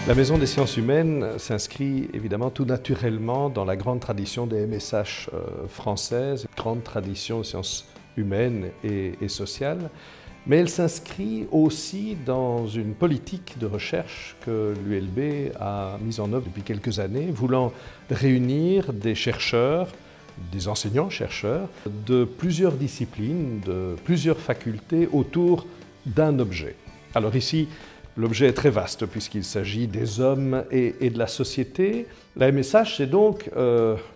La Maison des sciences humaines s'inscrit évidemment tout naturellement dans la grande tradition des MSH françaises, grande tradition de sciences humaines et sociales, mais elle s'inscrit aussi dans une politique de recherche que l'ULB a mise en œuvre depuis quelques années, voulant réunir des chercheurs, des enseignants-chercheurs de plusieurs disciplines, de plusieurs facultés autour d'un objet. Alors ici, l'objet est très vaste puisqu'il s'agit des hommes et de la société. La MSH, c'est donc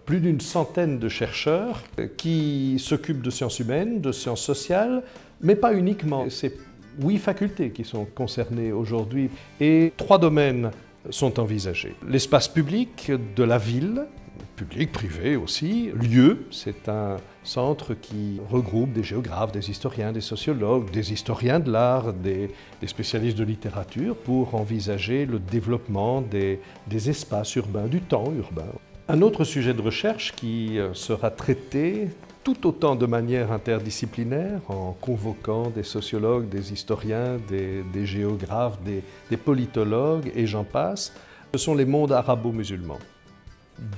plus d'une centaine de chercheurs qui s'occupent de sciences humaines, de sciences sociales, mais pas uniquement. C'est 8 facultés qui sont concernées aujourd'hui et 3 domaines sont envisagés. L'espace public de la ville, public, privé aussi. Lieu, c'est un centre qui regroupe des géographes, des historiens, des sociologues, des historiens de l'art, des spécialistes de littérature pour envisager le développement des espaces urbains, du temps urbain. Un autre sujet de recherche qui sera traité tout autant de manière interdisciplinaire en convoquant des sociologues, des historiens, des géographes, des politologues et j'en passe, ce sont les mondes arabo-musulmans.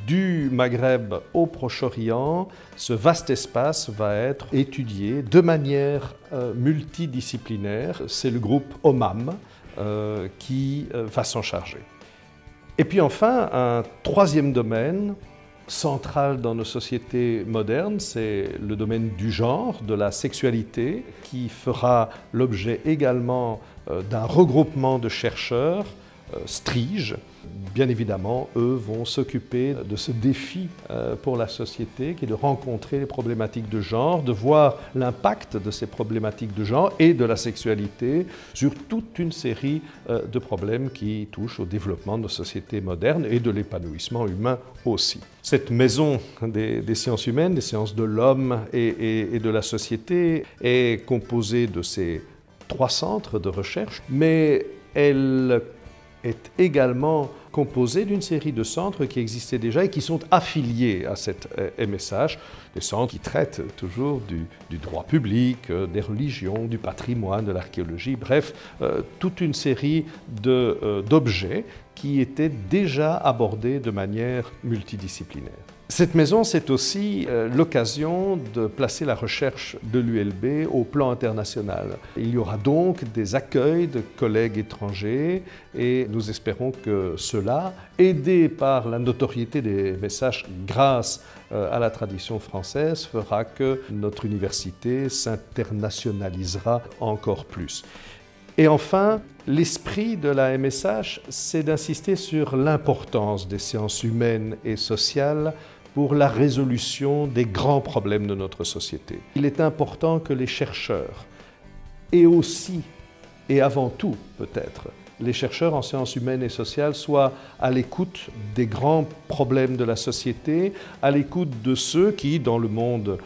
Du Maghreb au Proche-Orient, ce vaste espace va être étudié de manière multidisciplinaire. C'est le groupe OMAM qui va s'en charger. Et puis enfin, un troisième domaine central dans nos sociétés modernes, c'est le domaine du genre, de la sexualité, qui fera l'objet également d'un regroupement de chercheurs, STRIGE. Bien évidemment, eux vont s'occuper de ce défi pour la société qui est de rencontrer les problématiques de genre, de voir l'impact de ces problématiques de genre et de la sexualité sur toute une série de problèmes qui touchent au développement de nos sociétés modernes et de l'épanouissement humain aussi. Cette maison des sciences humaines, des sciences de l'homme et de la société est composée de ces 3 centres de recherche, mais elle est également composée d'une série de centres qui existaient déjà et qui sont affiliés à cette MSH, des centres qui traitent toujours du droit public, des religions, du patrimoine, de l'archéologie, bref, toute une série d'objets qui étaient déjà abordés de manière multidisciplinaire. Cette maison, c'est aussi l'occasion de placer la recherche de l'ULB au plan international. Il y aura donc des accueils de collègues étrangers et nous espérons que cela, aidé par la notoriété des MSH grâce à la tradition française, fera que notre université s'internationalisera encore plus. Et enfin, l'esprit de la MSH, c'est d'insister sur l'importance des sciences humaines et sociales pour la résolution des grands problèmes de notre société. Il est important que les chercheurs, et aussi, et avant tout peut-être, les chercheurs en sciences humaines et sociales soient à l'écoute des grands problèmes de la société, à l'écoute de ceux qui, dans le monde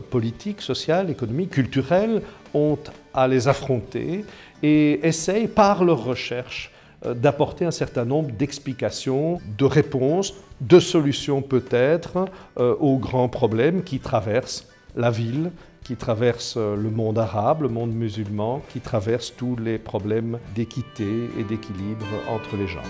politique, social, économique, culturel, ont à les affronter et essayent par leur recherche d'apporter un certain nombre d'explications, de réponses, de solutions peut-être aux grands problèmes qui traversent la ville, qui traversent le monde arabe, le monde musulman, qui traversent tous les problèmes d'équité et d'équilibre entre les genres.